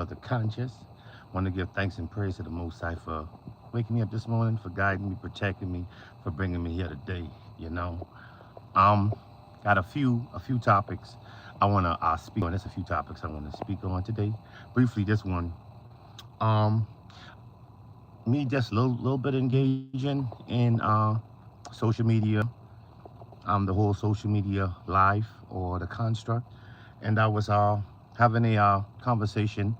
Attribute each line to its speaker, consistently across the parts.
Speaker 1: brother Conscious. Want to give thanks and praise to the Most High for waking me up this morning, for guiding me, protecting me, for bringing me here today. You know, um, got a few topics I want to speak on. There's a few topics I want to speak on today. Briefly, this one. Um, Me just a little bit engaging in social media, the whole social media life or the construct, and I was having a conversation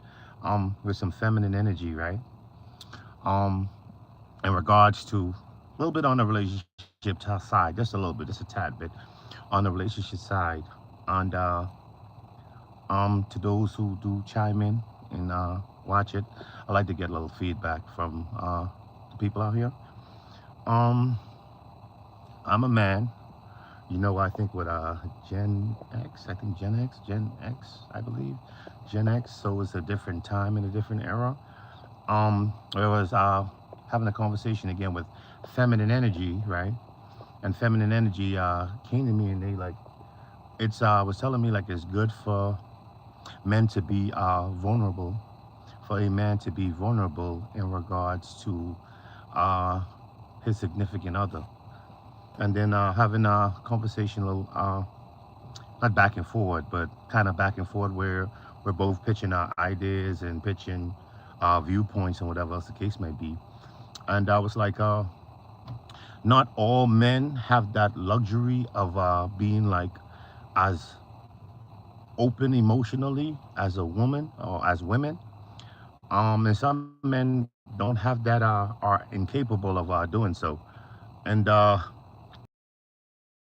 Speaker 1: with some feminine energy, right? Um, in regards to a little bit on the relationship side, just a little bit, just a tad bit on the relationship side, and to those who do chime in and watch it, I like to get a little feedback from the people out here. Um, I'm a man. You know, I think with Gen X, I think Gen X, I believe, Gen X. So it's a different time and a different era. I was having a conversation again with feminine energy, right? And feminine energy came to me, and they like it's was telling me like it's good for men to be vulnerable, for a man to be vulnerable in regards to uh, his significant other, and then having a conversation, a little, not back and forward, but kind of back and forward, where we're both pitching our ideas and pitching viewpoints and whatever else the case may be. And I was like, not all men have that luxury of being like as open emotionally as a woman or as women. And some men don't have that, are incapable of doing so. And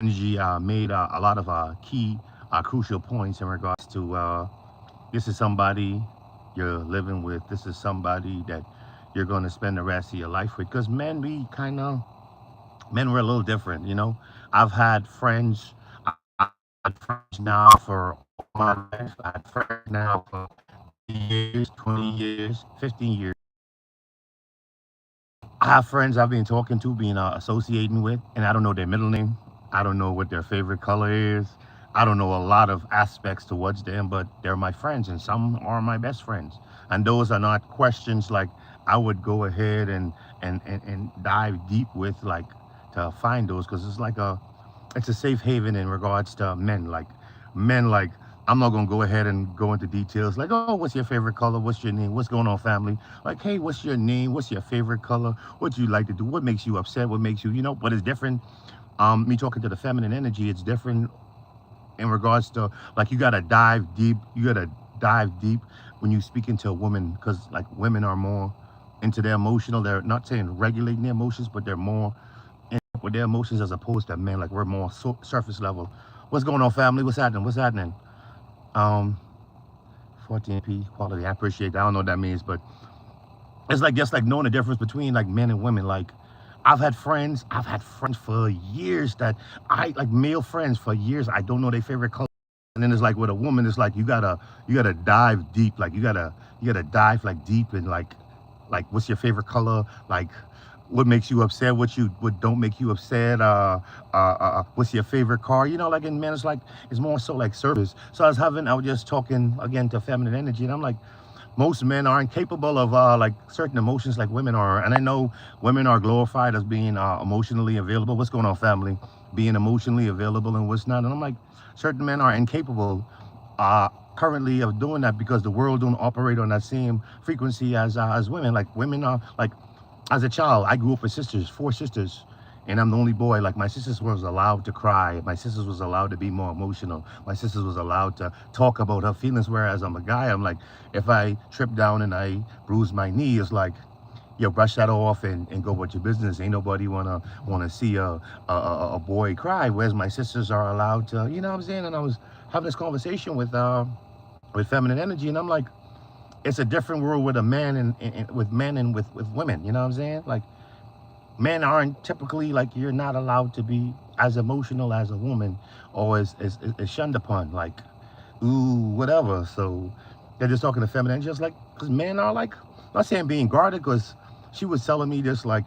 Speaker 1: energy made a lot of key, crucial points in regards to this is somebody you're living with. This is somebody that you're going to spend the rest of your life with. Because men were a little different, you know. I've had friends, I've had friends now for all my life. I had friends now for 30 years, 20 years, 15 years. I have friends I've been talking to, been associating with, and I don't know their middle name. I don't know what their favorite color is. I don't know a lot of aspects towards them, but they're my friends, and some are my best friends. And those are not questions like I would go ahead and dive deep with, like to find those, because it's a safe haven in regards to men. Like men, like I'm not gonna go ahead and go into details. Like, oh, what's your favorite color? What's your name? What's going on, family? Like, hey, what's your name? What's your favorite color? What do you like to do? What makes you upset? What makes you, you know? But it's different. Me talking to the feminine energy, it's different in regards to like you gotta dive deep. You gotta dive deep when you speak into a woman, because like women are more into their emotional. They're not saying regulating their emotions, but they're more with their emotions as opposed to men. Like we're more surface level. What's going on, family? What's happening? What's happening? Um, 14p quality. I appreciate that. I don't know what that means, but it's like just like knowing the difference between like men and women. Like I've had friends for years that I like male friends for years. I don't know their favorite color. And then it's like with a woman, it's like you gotta dive deep. Like you gotta dive like deep and like what's your favorite color? Like what makes you upset? What don't make you upset? What's your favorite car? You know, like in men, it's like it's more so like service. So I was just talking again to feminine energy, and I'm like, most men aren't capable of like certain emotions like women are. And I know women are glorified as being emotionally available. What's going on, family? Being emotionally available and what's not. And I'm like, certain men are incapable currently of doing that because the world don't operate on that same frequency as women. Like women are like, as a child, I grew up with sisters, four sisters, and I'm the only boy. Like my sisters was allowed to cry. My sisters was allowed to be more emotional. My sisters was allowed to talk about her feelings. Whereas I'm a guy, I'm like, if I trip down and I bruise my knee, it's like, yo, brush that off and go about your business. Ain't nobody wanna see a boy cry. Whereas my sisters are allowed to, you know what I'm saying? And I was having this conversation with feminine energy, and I'm like, it's a different world with a man and with men and with women. You know what I'm saying? Like men aren't typically like you're not allowed to be as emotional as a woman, or is shunned upon. Like ooh whatever. So they're just talking to feminine, just like because men are like not saying being guarded, because she was telling me this like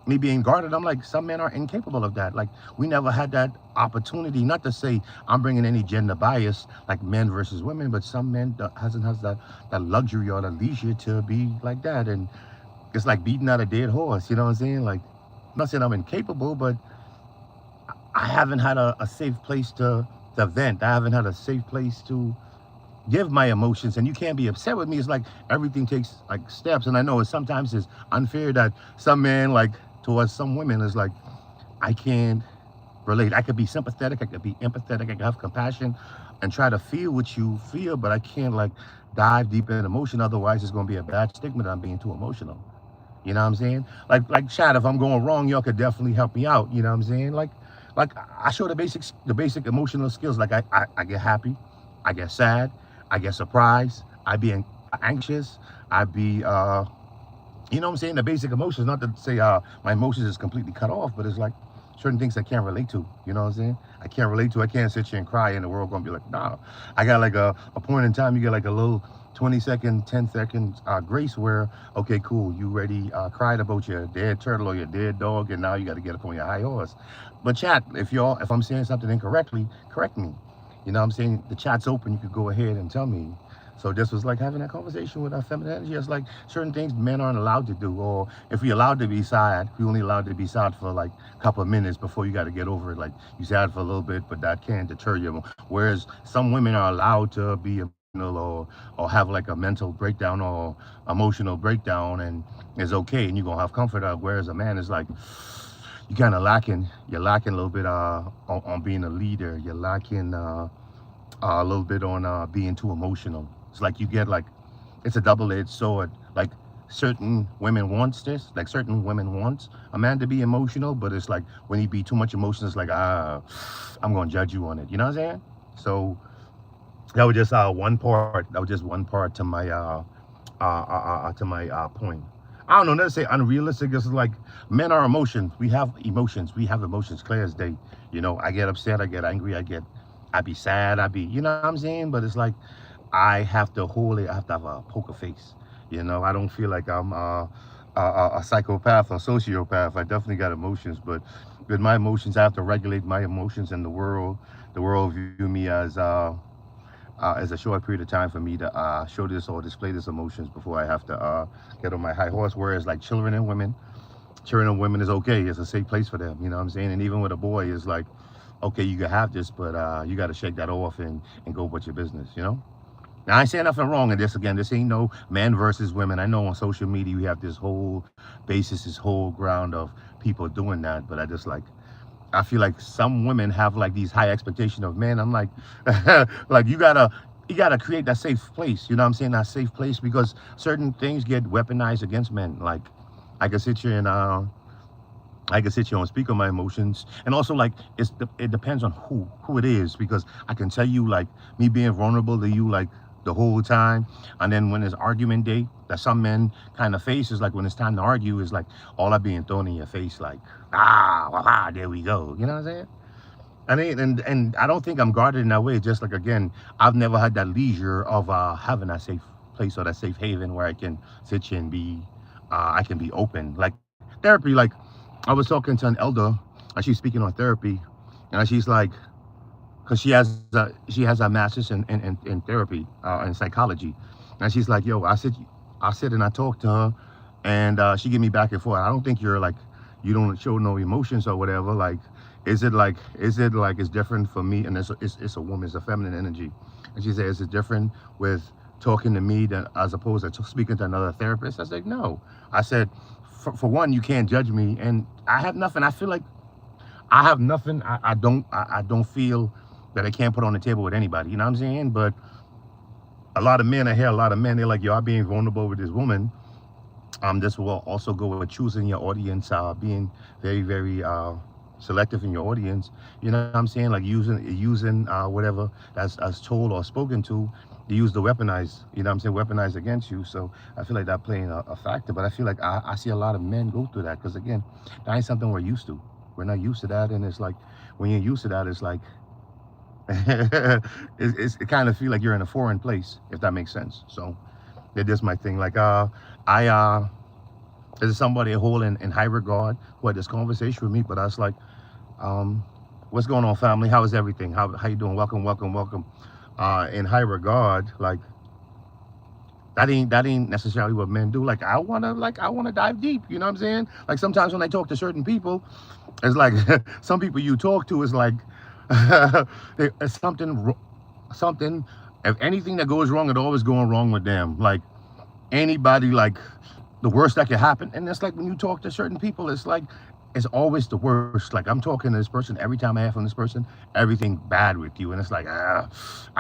Speaker 1: me being guarded, I'm like, some men are incapable of that. Like, we never had that opportunity. Not to say I'm bringing any gender bias, like men versus women, but some men hasn't has that luxury or the leisure to be like that. And it's like beating out a dead horse. You know what I'm saying? Like, I'm not saying I'm incapable, but I haven't had a safe place to vent. I haven't had a safe place to give my emotions, and you can't be upset with me. It's like everything takes like steps, and I know sometimes it's unfair that some men like towards some women is like, I can't relate. I could be sympathetic, I could be empathetic, I could have compassion and try to feel what you feel, but I can't like dive deep in emotion. Otherwise it's going to be a bad stigma that I'm being too emotional. You know what I'm saying? Like Chad, if I'm going wrong, y'all could definitely help me out. You know what I'm saying? Like I show the basic emotional skills. Like I get happy, I get sad, I get surprised, I be anxious, I be you know what I'm saying? The basic emotions. Not to say my emotions is completely cut off, but it's like certain things I can't relate to. You know what I'm saying? I can't relate to. I can't sit here and cry, and the world gonna be like, nah. I got like a point in time. You get like a little 20-second, 10-second grace where, okay, cool, you ready cried about your dead turtle or your dead dog, and now you got to get up on your high horse. But chat, if I'm saying something incorrectly, correct me. You know what I'm saying? The chat's open. You could go ahead and tell me. So this was like having that conversation with our feminine energy. It's like certain things men aren't allowed to do, or if we allowed to be sad, we only allowed to be sad for like a couple of minutes before you got to get over it. Like you sad for a little bit, but that can't deter you. Whereas some women are allowed to be emotional or have like a mental breakdown or emotional breakdown, and it's okay, and you're gonna have comfort of. Whereas a man is like, you kind of lacking. You're lacking a little bit on being a leader. You're lacking a little bit on being too emotional. It's like you get like, it's a double-edged sword. Like certain women wants this, like certain women wants a man to be emotional, but it's like when he be too much emotion, it's like I'm gonna judge you on it. You know what I'm saying? So that was just one part. That was just one part to my point. I don't know. Let's say unrealistic. This is like men are emotions. We have emotions. We have emotions clear as day. You know, I get upset. I get angry. I be sad. I be, you know what I'm saying? But it's like I have to hold it. I have to have a poker face. You know, I don't feel like I'm a psychopath or sociopath. I definitely got emotions, but with my emotions, I have to regulate my emotions, and the world view me as a short period of time for me to show this or display this emotions before I have to get on my high horse. Whereas like children and women is okay. It's a safe place for them. You know what I'm saying? And even with a boy, it's like, okay, you can have this, but you got to shake that off and go about your business. You know? Now I ain't saying nothing wrong in this. Again, this ain't no men versus women. I know on social media we have this whole basis, this whole ground of people doing that, but I feel like some women have like these high expectations of men. I'm like, like you gotta create that safe place. You know what I'm saying? That safe place, because certain things get weaponized against men. Like I can sit here and speak on my emotions, and also like it depends on who it is, because I can tell you like me being vulnerable to you like the whole time, and then when it's argument day, that some men kind of face is like when it's time to argue is like all I being thrown in your face, like there we go. You know what I'm saying? And I don't think I'm guarded in that way. Just like again, I've never had that leisure of having that safe place or that safe haven where I can sit here and be I can be open. Like therapy, like I was talking to an elder and she's speaking on therapy, and she's like, because she has a master's in therapy in psychology, and she's like, yo, I sit and I talk to her, and she give me back and forth. I don't think you're like, you don't show no emotions or whatever. Like, is it like it's different for me? And it's a woman, it's a feminine energy, and she says, is it different with talking to me than as opposed to speaking to another therapist? I was like, no. I said, for one, you can't judge me, and I have nothing. I feel like I have nothing. I don't feel that I can't put on the table with anybody. You know what I'm saying? But a lot of men, I hear a lot of men, they're like, yo, I'm being vulnerable with this woman. This will also go with choosing your audience, being very, very selective in your audience. You know what I'm saying? Like using whatever that's told or spoken to use the weaponize, you know what I'm saying, weaponize against you. So I feel like that playing a factor. But I feel like I see a lot of men go through that, because again, that ain't something we're used to. We're not used to that, and it's like when you're used to that, it's like it kind of feel like you're in a foreign place, if that makes sense. So that is my thing. Like I There's somebody who in high regard who had this conversation with me, but I was like, um, what's going on, family? How is everything? How you doing? Welcome, welcome, welcome. In high regard, like that ain't necessarily what men do. Like I wanna dive deep. You know what I'm saying? Like sometimes when I talk to certain people, it's like some people you talk to is like it's something. If anything that goes wrong, it always going wrong with them. Like anybody, like the worst that could happen. And it's like when you talk to certain people, it's like it's always the worst. Like I'm talking to this person every time I have from this person, everything bad with you, and it's like I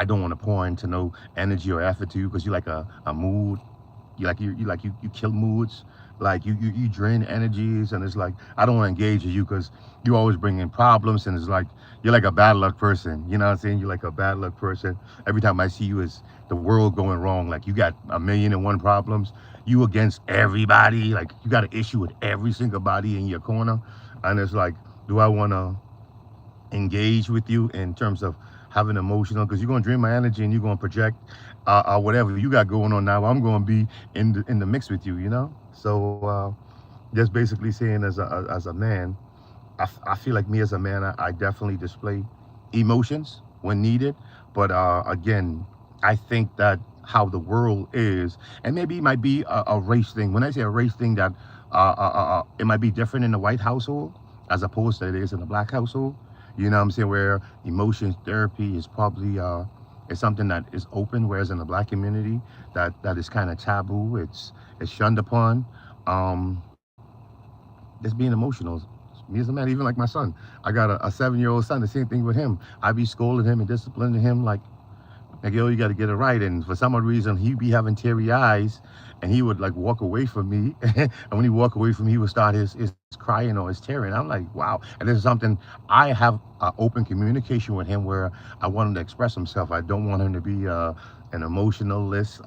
Speaker 1: don't want to pour into no energy or effort to you because you like a mood. You kill moods. Like you drain energies, and it's like I don't want to engage with you because you always bring in problems, and it's like you're like a bad luck person. You know what I'm saying? You're like a bad luck person. Every time I see you, is the world going wrong. Like you got a million and one problems. You against everybody. Like you got an issue with every single body in your corner, and it's like, do I want to engage with you in terms of having emotional? Because you're gonna drain my energy and you're gonna project whatever you got going on now. I'm gonna be in the mix with you. You know. So just basically saying as a man, I feel like me as a man, I definitely display emotions when needed. But again, I think that how the world is, and maybe it might be a race thing. When I say a race thing, that it might be different in the white household as opposed to it is in the black household. You know what I'm saying? Where emotions therapy is probably is something that is open, whereas in the black community, that is kind of taboo. It's shunned upon. Um, just being emotional. Me as a man, even like my son, I got a 7-year-old son. The same thing with him. I be scolding him and disciplining him like, yo, you got to get it right. And for some odd reason, he'd be having teary eyes, and he would like walk away from me. And when he walk away from me, he would start his crying or his tearing. I'm like, wow. And this is something I have open communication with him where I want him to express himself. I don't want him to be an emotionalist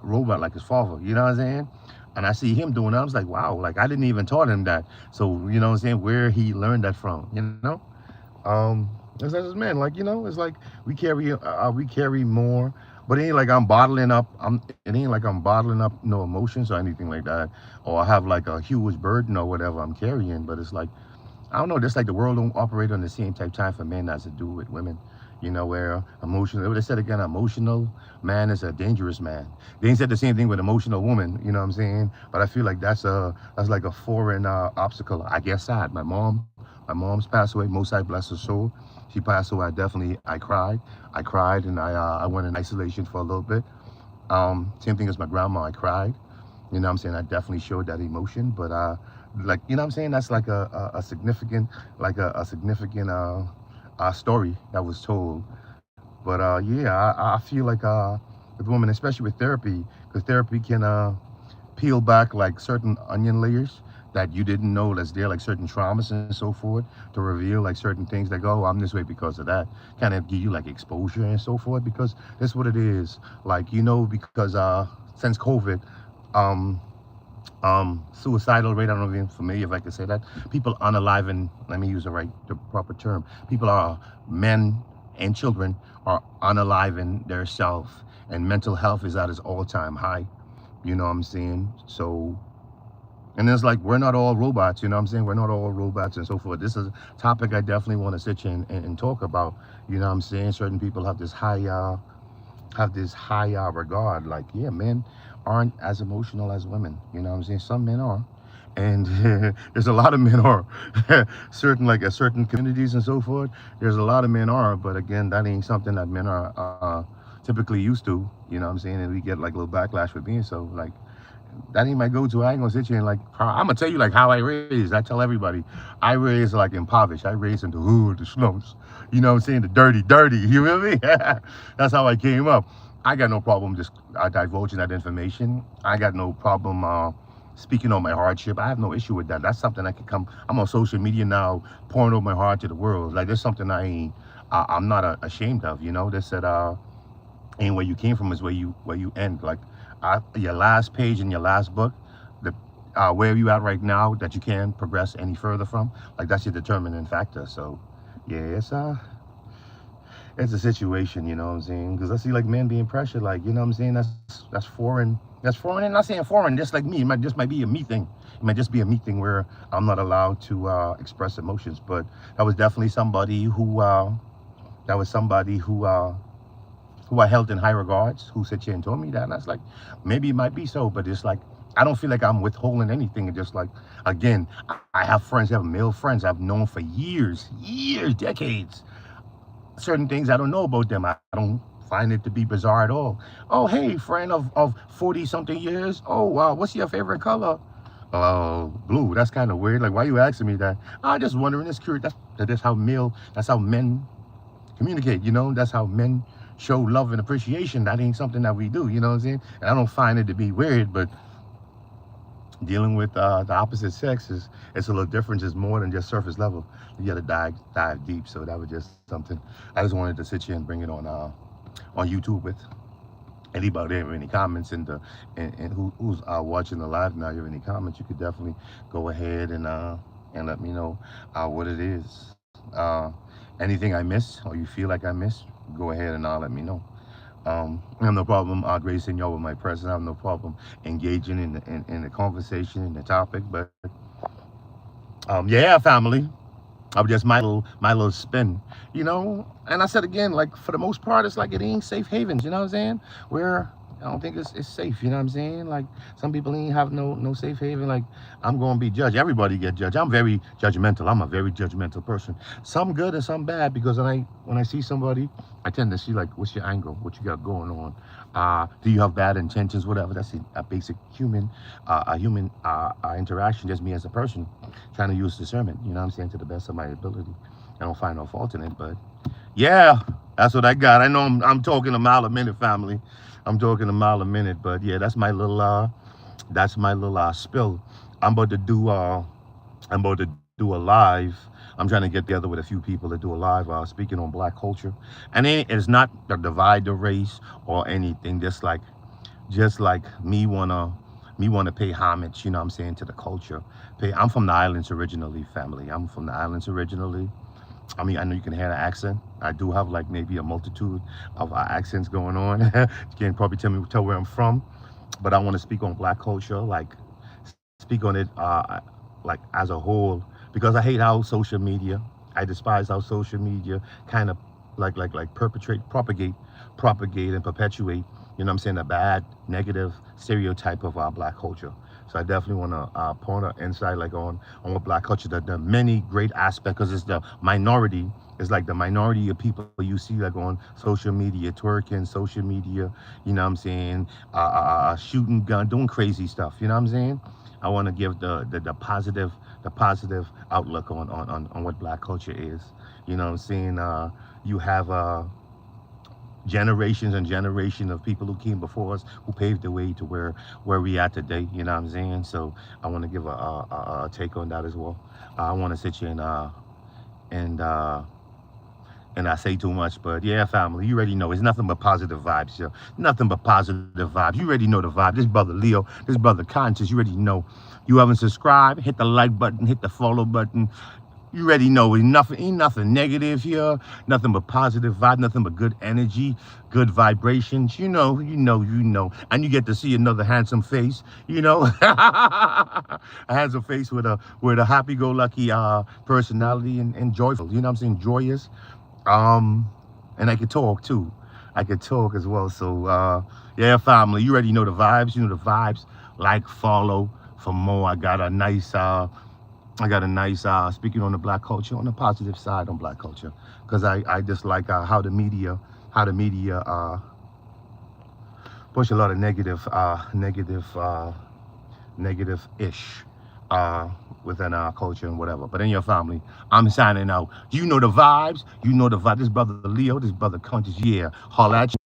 Speaker 1: robot like his father. You know what I'm saying? And I see him doing that. I was like, wow, like I didn't even taught him that. So, you know what I'm saying? Where he learned that from, you know? It's as man, like, you know, it's like we carry more, but it ain't like I'm bottling up. It ain't like I'm bottling up no emotions or anything like that, or I have like a huge burden or whatever I'm carrying. But it's like I don't know, just like the world don't operate on the same type time for men as it do with women. You know, where emotional, they said again, emotional man is a dangerous man. They ain't said the same thing with emotional woman, you know what I'm saying? But I feel like that's like a foreign obstacle. I guess sad. My mom's passed away, most I bless her soul. She passed away, I cried and I went in isolation for a little bit. Same thing as my grandma, I cried. You know what I'm saying? I definitely showed that emotion, but like you know what I'm saying? That's like a significant a significant story that was told. But yeah, I feel like with women, especially with therapy, because therapy can peel back like certain onion layers that you didn't know that's there, like certain traumas and so forth, to reveal like certain things like, oh, I'm this way because of that. Kind of give you like exposure and so forth because that's what it is. Like, you know, because since COVID, um, suicidal rate, I don't know if you're familiar if I can say that. People unaliving, let me use the proper term. People are men and children are unaliving their self and mental health is at its all-time high. You know what I'm saying? So and it's like we're not all robots, you know what I'm saying? We're not all robots and so forth. This is a topic I definitely want to sit here and talk about. You know what I'm saying? Certain people have this high regard. Like, yeah, men aren't as emotional as women. You know what I'm saying? Some men are. And there's a lot of men are certain like at certain communities and so forth. There's a lot of men are, but again, that ain't something that men are typically used to. You know what I'm saying? And we get like a little backlash for being so. Like that ain't my go-to. I ain't gonna sit here and like I'm gonna tell you like how I raised. I tell everybody I raised like impoverished. I raised in the hood, the slums. You know what I'm saying? The dirty. You feel me? That's how I came up. I got no problem just divulging that information. I got no problem speaking on my hardship. I have no issue with that. That's something I can come. I'm on social media now, pouring over my heart to the world. Like there's something I'm not ashamed of. You know, they said and where you came from is where you end. Like your last page in your last book, the where you at right now that you can progress any further from. Like that's your determining factor. So yeah, it's a situation, you know what I'm saying? Because I see like men being pressured, like, you know what I'm saying? That's foreign. That's foreign, and not saying foreign, just like me. It might just might be a me thing. It might just be a me thing where I'm not allowed to express emotions. But that was definitely somebody who who I held in high regards, who said she and told me that. And I was like, maybe it might be so, but it's like, I don't feel like I'm withholding anything. It's just like, again, I have friends, I have male friends I've known for years, decades. Certain things I don't know about them. I don't find it to be bizarre at all. Oh, hey, friend of 40 something years. Oh, wow, what's your favorite color? Blue. That's kind of weird. Like, why are you asking me that? I'm just wondering. It's curious. That's how men communicate, you know. That's how men show love and appreciation. That ain't something that we do, you know what I'm saying? And I don't find it to be weird, but dealing with the opposite sex is, it's a little different. It's more than just surface level. You got to dive deep. So that was just something I just wanted to sit here and bring it on YouTube with. Anybody have any comments, and who's watching the live now, you have any comments, you could definitely go ahead and let me know what it is. Anything I miss or you feel like I missed, go ahead and let me know. I have no problem gracing y'all with my presence. I have no problem engaging in the conversation and the topic. But yeah, family. Of just my little spin, you know. And I said again, like for the most part, it's like it ain't safe havens, you know what I'm saying? Where I don't think it's safe, you know what I'm saying? Like some people ain't have no safe haven. Like I'm gonna be judged. Everybody get judged. I'm very judgmental. I'm a very judgmental person. Some good and some bad because when I see somebody, I tend to see like what's your angle, what you got going on. Do you have bad intentions? Whatever. That's a basic human interaction. Just me as a person trying to use discernment. You know what I'm saying, to the best of my ability. I don't find no fault in it, but yeah, that's what I got. I know I'm talking a mile a minute, family. I'm talking a mile a minute, but yeah, that's my little spill. I'm about to do a live. I'm trying to get together with a few people to do a live speaking on black culture, and it's not to divide the race or anything. Just like me wanna pay homage, you know what I'm saying, to the culture. I'm from the islands originally, family. I'm from the islands originally. I mean, I know you can hear the accent. I do have like maybe a multitude of accents going on. You can probably tell where I'm from, but I want to speak on black culture, like speak on it, like as a whole, because I hate how social media. I despise how social media kind of like propagate and perpetuate. You know what I'm saying, a bad, negative stereotype of our black culture. So I definitely want to point an insight like on what black culture, the many great aspects, because it's the minority. It's like the minority of people you see like on social media, twerking, social media. You know what I'm saying, shooting gun, doing crazy stuff. You know what I'm saying. I want to give the positive outlook on what black culture is. You know what I'm saying. You have generations and generations of people who came before us who paved the way to where we at today. You know what I'm saying. So I want to give a take on that as well. I want to sit here and and I say too much, but yeah, family, you already know it's nothing but positive vibes, yo. Nothing but positive vibes. You already know the vibe. This brother Leo, this brother Conscious, you already know. You haven't subscribed, hit the like button, hit the follow button. You already know ain't nothing negative here, nothing but positive vibe, nothing but good energy, good vibrations. You know. And you get to see another handsome face, you know. A handsome face with a happy-go-lucky personality and joyful, you know what I'm saying? Joyous. And I could talk too. I could talk as well. So yeah, family, you already know the vibes. You know the vibes. Like, follow for more. I got a nice speaking on the black culture, on the positive side on black culture, because I just like how the media push a lot of negative-ish within our culture and whatever. But in your family, I'm signing out. You know the vibes. You know the vibe. This brother Leo, this brother Conscious, yeah. Holla at you.